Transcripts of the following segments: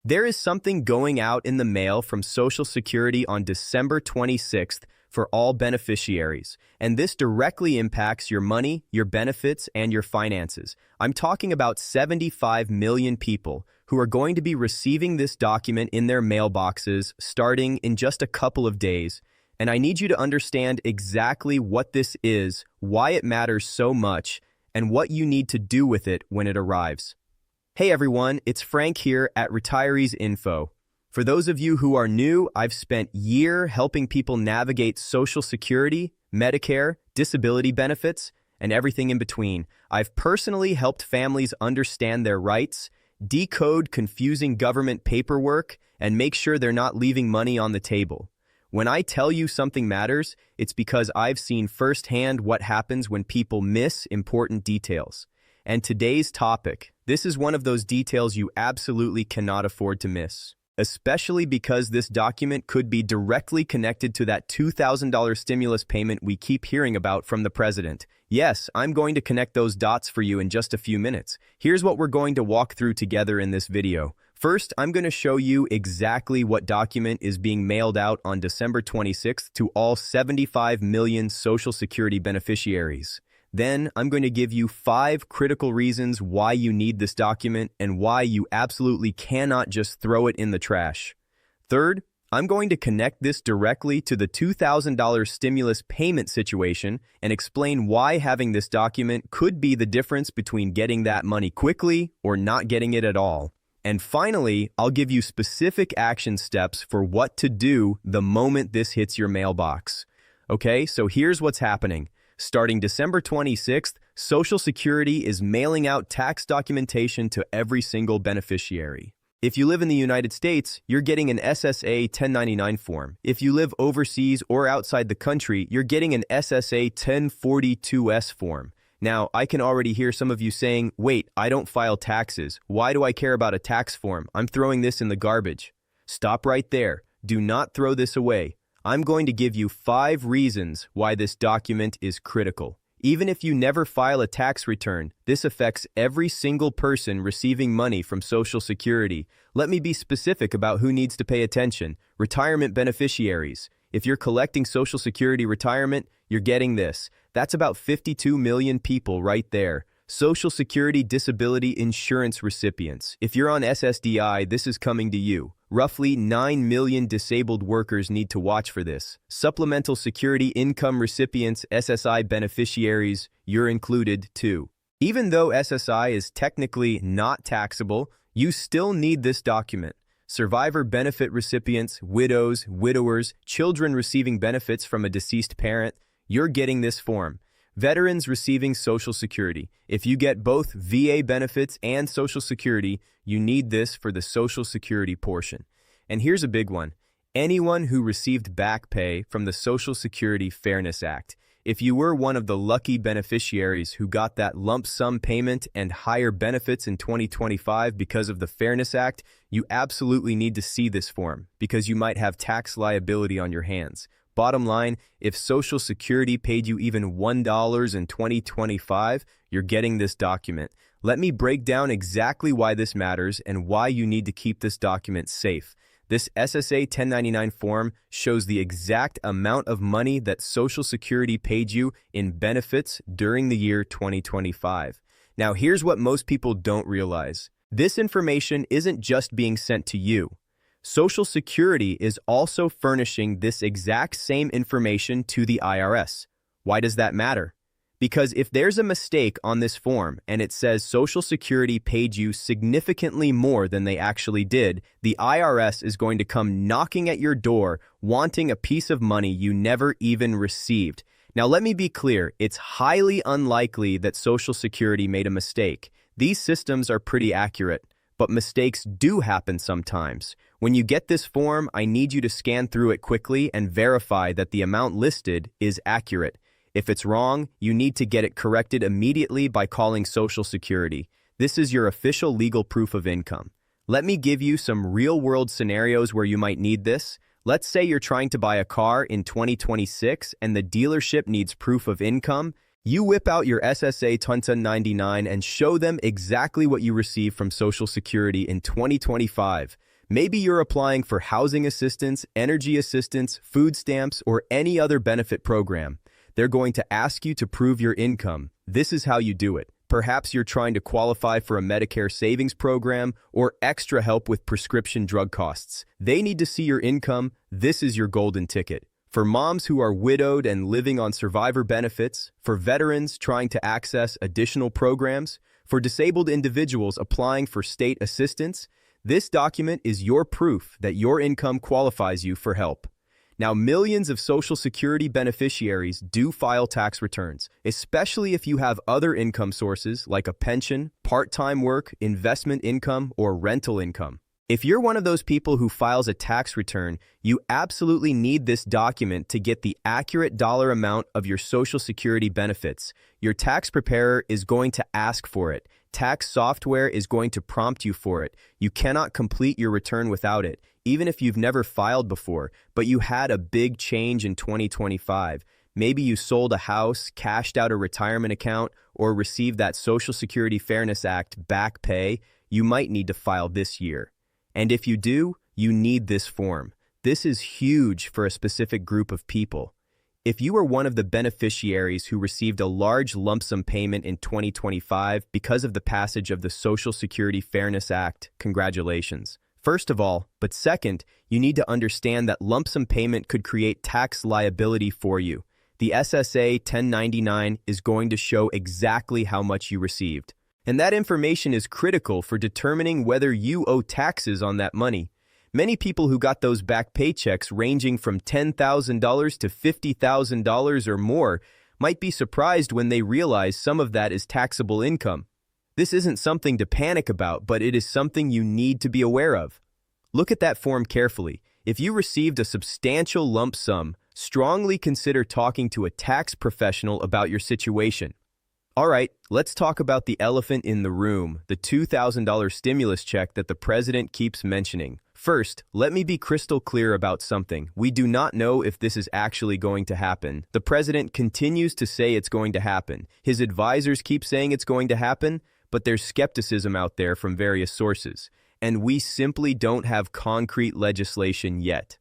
There is something going out in the mail from Social Security on December 26th for all beneficiaries, and this directly impacts your money, your benefits, and your finances. I'm talking about 75 million people who are going to be receiving this document in their mailboxes starting in just a couple of days. And I need you to understand exactly what this is, why it matters so much, and what you need to do with it when it arrives. Hey everyone, it's Frank here at Retirees Info. For those of you who are new, I've spent years helping people navigate Social Security, Medicare, disability benefits, and everything in between. I've personally helped families understand their rights, decode confusing government paperwork, and make sure they're not leaving money on the table. When I tell you something matters, it's because I've seen firsthand what happens when people miss important details. And today's topic, this is one of those details you absolutely cannot afford to miss, especially because this document could be directly connected to that $2,000 stimulus payment we keep hearing about from the president. Yes, I'm going to connect those dots for you in just a few minutes. Here's what we're going to walk through together in this video. First, I'm going to show you exactly what document is being mailed out on December 26th to all 75 million Social Security beneficiaries. Then, I'm going to give you 5 critical reasons why you need this document and why you absolutely cannot just throw it in the trash. Third, I'm going to connect this directly to the $2,000 stimulus payment situation and explain why having this document could be the difference between getting that money quickly or not getting it at all. And finally, I'll give you specific action steps for what to do the moment this hits your mailbox. Okay, so here's what's happening. Starting December 26th, Social Security is mailing out tax documentation to every single beneficiary. If you live in the United States, you're getting an SSA 1099 form. If you live overseas or outside the country, you're getting an SSA 1042S form. Now, I can already hear some of you saying, wait, I don't file taxes. Why do I care about a tax form? I'm throwing this in the garbage. Stop right there. Do not throw this away. I'm going to give you 5 reasons why this document is critical. Even if you never file a tax return, this affects every single person receiving money from Social Security. Let me be specific about who needs to pay attention. Retirement beneficiaries. If you're collecting Social Security retirement, you're getting this. That's about 52 million people right there. Social Security disability insurance recipients. If you're on SSDI, this is coming to you. Roughly 9 million disabled workers need to watch for this. Supplemental Security Income recipients, SSI beneficiaries, you're included too. Even though SSI is technically not taxable, you still need this document. Survivor benefit recipients, widows, widowers, children receiving benefits from a deceased parent, you're getting this form. Veterans receiving Social Security. If you get both VA benefits and Social Security, you need this for the Social Security portion. And here's a big one. Anyone who received back pay from the Social Security Fairness Act. If you were one of the lucky beneficiaries who got that lump sum payment and higher benefits in 2025 because of the Fairness Act, you absolutely need to see this form because you might have tax liability on your hands. Bottom line, if Social Security paid you even $1 in 2025, you're getting this document. Let me break down exactly why this matters and why you need to keep this document safe. This SSA 1099 form shows the exact amount of money that Social Security paid you in benefits during the year 2025. Now, here's what most people don't realize. This information isn't just being sent to you. Social Security is also furnishing this exact same information to the IRS. Why does that matter? Because if there's a mistake on this form and it says Social Security paid you significantly more than they actually did, the IRS is going to come knocking at your door wanting a piece of money you never even received. Now let me be clear, it's highly unlikely that Social Security made a mistake. These systems are pretty accurate, but mistakes do happen sometimes. When you get this form, I need you to scan through it quickly and verify that the amount listed is accurate. If it's wrong, you need to get it corrected immediately by calling Social Security. This is your official legal proof of income. Let me give you some real-world scenarios where you might need this. Let's say you're trying to buy a car in 2026 and the dealership needs proof of income. You whip out your SSA 1099 and show them exactly what you received from Social Security in 2025. Maybe you're applying for housing assistance, energy assistance, food stamps, or any other benefit program. They're going to ask you to prove your income. This is how you do it. Perhaps you're trying to qualify for a Medicare savings program or extra help with prescription drug costs. They need to see your income. This is your golden ticket. For moms who are widowed and living on survivor benefits, for veterans trying to access additional programs, for disabled individuals applying for state assistance, this document is your proof that your income qualifies you for help. Now, millions of Social Security beneficiaries do file tax returns, especially if you have other income sources like a pension, part-time work, investment income, or rental income. If you're one of those people who files a tax return, you absolutely need this document to get the accurate dollar amount of your Social Security benefits. Your tax preparer is going to ask for it. Tax software is going to prompt you for it. You cannot complete your return without it, even if you've never filed before, but you had a big change in 2025. Maybe you sold a house, cashed out a retirement account, or received that Social Security Fairness Act back pay. You might need to file this year. And if you do, you need this form. This is huge for a specific group of people. If you are one of the beneficiaries who received a large lump sum payment in 2025 because of the passage of the Social Security Fairness Act, congratulations. First of all, but second, you need to understand that lump sum payment could create tax liability for you. The SSA 1099 is going to show exactly how much you received. And that information is critical for determining whether you owe taxes on that money. Many people who got those back paychecks ranging from $10,000 to $50,000 or more might be surprised when they realize some of that is taxable income. This isn't something to panic about, but it is something you need to be aware of. Look at that form carefully. If you received a substantial lump sum, strongly consider talking to a tax professional about your situation. All right, let's talk about the elephant in the room, the $2,000 stimulus check that the president keeps mentioning. First, let me be crystal clear about something. We do not know if this is actually going to happen. The president continues to say it's going to happen. His advisors keep saying it's going to happen, but there's skepticism out there from various sources, and we simply don't have concrete legislation yet.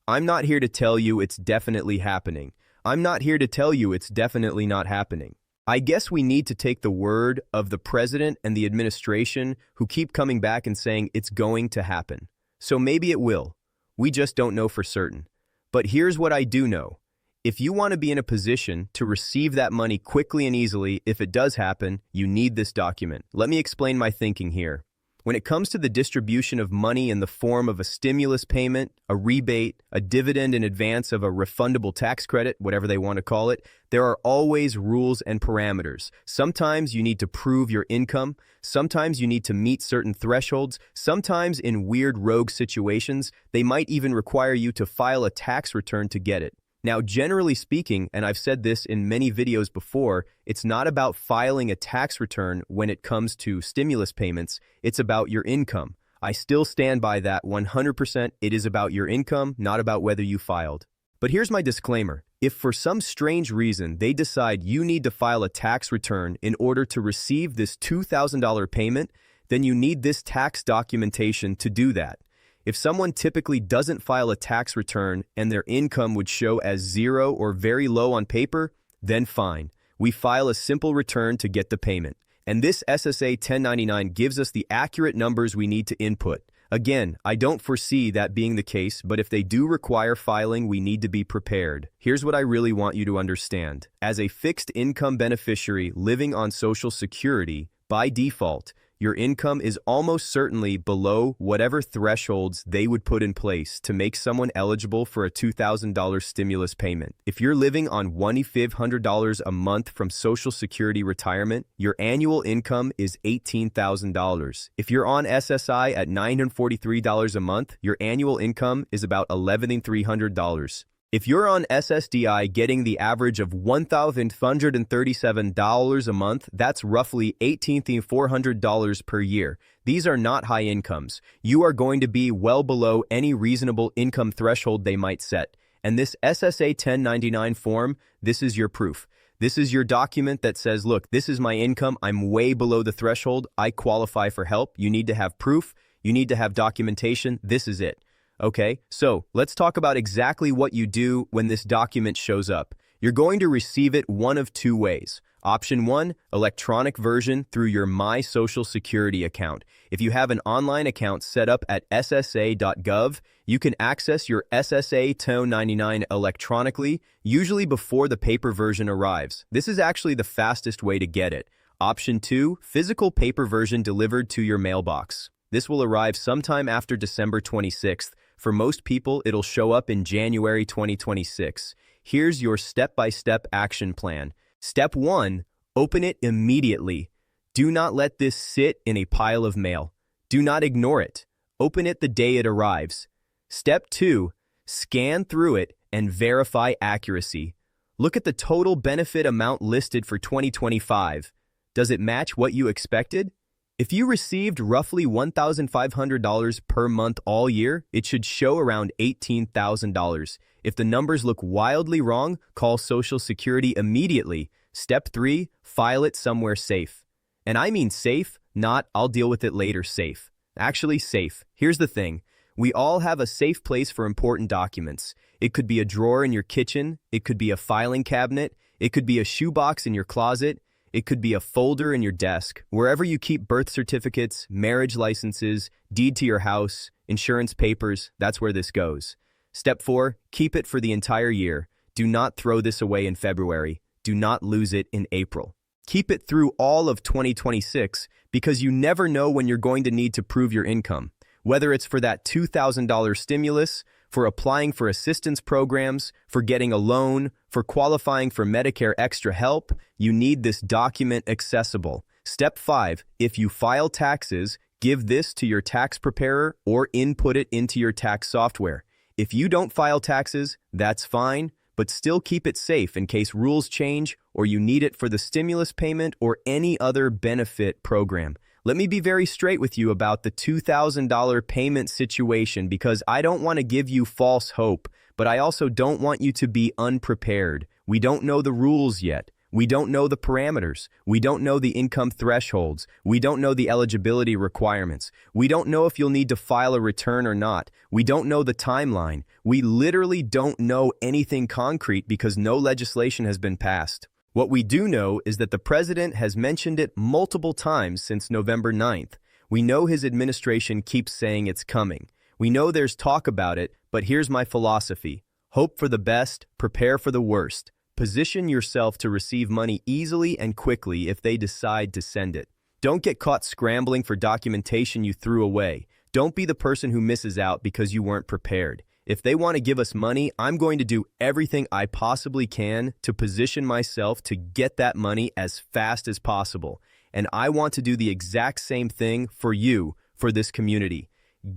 I'm not here to tell you it's definitely happening. I'm not here to tell you it's definitely not happening. I guess we need to take the word of the president and the administration who keep coming back and saying it's going to happen. So maybe it will. We just don't know for certain. But here's what I do know. If you want to be in a position to receive that money quickly and easily, if it does happen, you need this document. Let me explain my thinking here. When it comes to the distribution of money in the form of a stimulus payment, a rebate, a dividend in advance of a refundable tax credit, whatever they want to call it, there are always rules and parameters. Sometimes you need to prove your income. Sometimes you need to meet certain thresholds. Sometimes in weird rogue situations, they might even require you to file a tax return to get it. Now, generally speaking, and I've said this in many videos before, it's not about filing a tax return when it comes to stimulus payments. It's about your income. I still stand by that 100%. It is about your income, not about whether you filed. But here's my disclaimer. If for some strange reason they decide you need to file a tax return in order to receive this $2,000 payment, then you need this tax documentation to do that. If someone typically doesn't file a tax return and their income would show as zero or very low on paper, then fine. We file a simple return to get the payment. And this SSA 1099 gives us the accurate numbers we need to input. Again, I don't foresee that being the case, but if they do require filing, we need to be prepared. Here's what I really want you to understand. As a fixed income beneficiary living on Social Security, by default, your income is almost certainly below whatever thresholds they would put in place to make someone eligible for a $2,000 stimulus payment. If you're living on $2,500 a month from Social Security retirement, your annual income is $18,000. If you're on SSI at $943 a month, your annual income is about $11,300. If you're on SSDI getting the average of $1,537 a month, that's roughly $18,400 per year. These are not high incomes. You are going to be well below any reasonable income threshold they might set. And this SSA 1099 form, this is your proof. This is your document that says, look, this is my income. I'm way below the threshold. I qualify for help. You need to have proof. You need to have documentation. This is it. Okay, so let's talk about exactly what you do when this document shows up. You're going to receive it one of two ways. Option 1, electronic version through your My Social Security account. If you have an online account set up at SSA.gov, you can access your SSA 1099 electronically, usually before the paper version arrives. This is actually the fastest way to get it. Option 2, physical paper version delivered to your mailbox. This will arrive sometime after December 26th. For most people, it'll show up in January 2026. Here's your step-by-step action plan. Step 1, open it immediately. Do not let this sit in a pile of mail. Do not ignore it. Open it the day it arrives. Step 2, scan through it and verify accuracy. Look at the total benefit amount listed for 2025. Does it match what you expected? If you received roughly $1,500 per month all year, it should show around $18,000. If the numbers look wildly wrong, call Social Security immediately. Step 3, file it somewhere safe. And I mean safe, not I'll deal with it later safe. Actually safe. Here's the thing. We all have a safe place for important documents. It could be a drawer in your kitchen. It could be a filing cabinet. It could be a shoebox in your closet. It could be a folder in your desk. Wherever you keep birth certificates, marriage licenses, deed to your house, insurance papers, that's where this goes. Step 4, keep it for the entire year. Do not throw this away in February. Do not lose it in April. Keep it through all of 2026 because you never know when you're going to need to prove your income. Whether it's for that $2,000 stimulus, for applying for assistance programs, for getting a loan, for qualifying for Medicare extra help, you need this document accessible. Step 5, if you file taxes, give this to your tax preparer or input it into your tax software. If you don't file taxes, that's fine, but still keep it safe in case rules change or you need it for the stimulus payment or any other benefit program. Let me be very straight with you about the $2,000 payment situation because I don't want to give you false hope, but I also don't want you to be unprepared. We don't know the rules yet. We don't know the parameters. We don't know the income thresholds. We don't know the eligibility requirements. We don't know if you'll need to file a return or not. We don't know the timeline. We literally don't know anything concrete because no legislation has been passed. What we do know is that the president has mentioned it multiple times since November 9th. We know his administration keeps saying it's coming. We know there's talk about it, but here's my philosophy. Hope for the best, prepare for the worst. Position yourself to receive money easily and quickly if they decide to send it. Don't get caught scrambling for documentation you threw away. Don't be the person who misses out because you weren't prepared. If they want to give us money, I'm going to do everything I possibly can to position myself to get that money as fast as possible. And I want to do the exact same thing for you, for this community.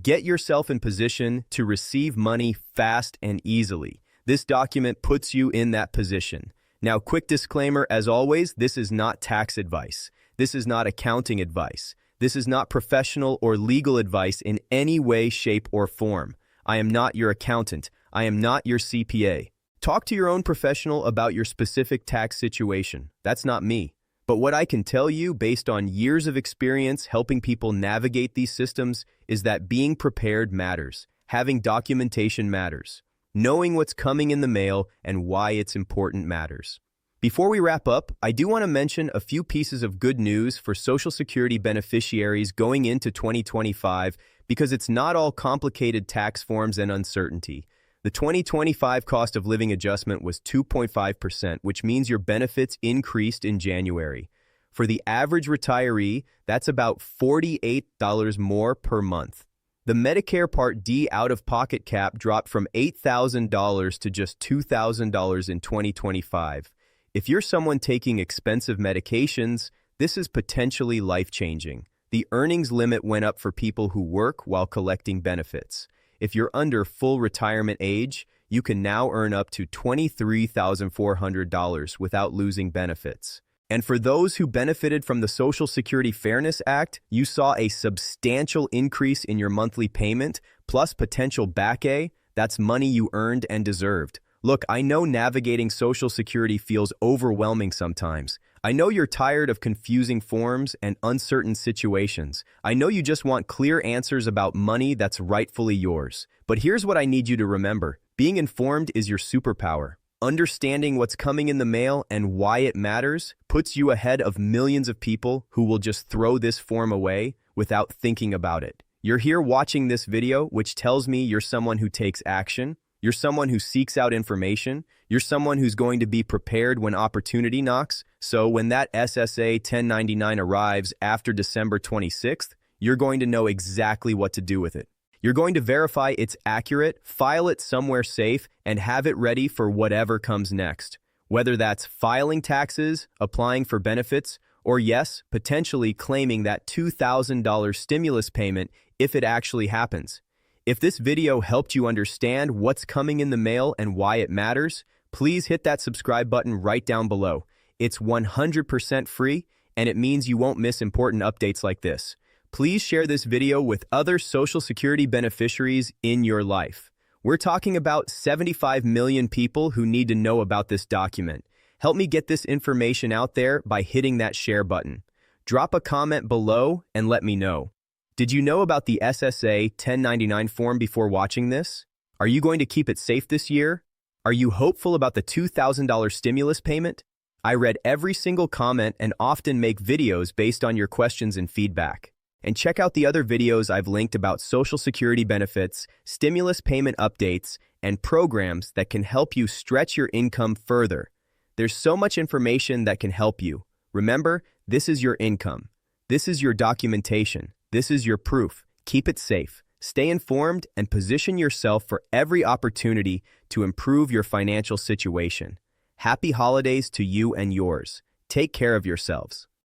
Get yourself in position to receive money fast and easily. This document puts you in that position. Now, quick disclaimer, as always, this is not tax advice. This is not accounting advice. This is not professional or legal advice in any way, shape, or form. I am not your accountant. I am not your CPA. Talk to your own professional about your specific tax situation. That's not me. But what I can tell you, based on years of experience helping people navigate these systems, is that being prepared matters. Having documentation matters. Knowing what's coming in the mail and why it's important matters. Before we wrap up, I do want to mention a few pieces of good news for Social Security beneficiaries going into 2025 because it's not all complicated tax forms and uncertainty. The 2025 cost of living adjustment was 2.5%, which means your benefits increased in January. For the average retiree, that's about $48 more per month. The Medicare Part D out-of-pocket cap dropped from $8,000 to just $2,000 in 2025. If you're someone taking expensive medications, this is potentially life-changing. The earnings limit went up for people who work while collecting benefits. If you're under full retirement age, you can now earn up to $23,400 without losing benefits. And for those who benefited from the Social Security Fairness Act, you saw a substantial increase in your monthly payment, plus potential back-pay. That's money you earned and deserved. Look, I know navigating Social Security feels overwhelming sometimes. I know you're tired of confusing forms and uncertain situations. I know you just want clear answers about money that's rightfully yours. But here's what I need you to remember. Being informed is your superpower. Understanding what's coming in the mail and why it matters puts you ahead of millions of people who will just throw this form away without thinking about it. You're here watching this video, which tells me you're someone who takes action. You're someone who seeks out information. You're someone who's going to be prepared when opportunity knocks. So when that SSA 1099 arrives after December 26th, you're going to know exactly what to do with it. You're going to verify it's accurate, file it somewhere safe, and have it ready for whatever comes next. Whether that's filing taxes, applying for benefits, or yes, potentially claiming that $2,000 stimulus payment if it actually happens. If this video helped you understand what's coming in the mail and why it matters, please hit that subscribe button right down below. It's 100% free, and it means you won't miss important updates like this. Please share this video with other Social Security beneficiaries in your life. We're talking about 75 million people who need to know about this document. Help me get this information out there by hitting that share button. Drop a comment below and let me know. Did you know about the SSA 1099 form before watching this? Are you going to keep it safe this year? Are you hopeful about the $2,000 stimulus payment? I read every single comment and often make videos based on your questions and feedback. And check out the other videos I've linked about Social Security benefits, stimulus payment updates, and programs that can help you stretch your income further. There's so much information that can help you. Remember, this is your income. This is your documentation. This is your proof. Keep it safe. Stay informed and position yourself for every opportunity to improve your financial situation. Happy holidays to you and yours. Take care of yourselves.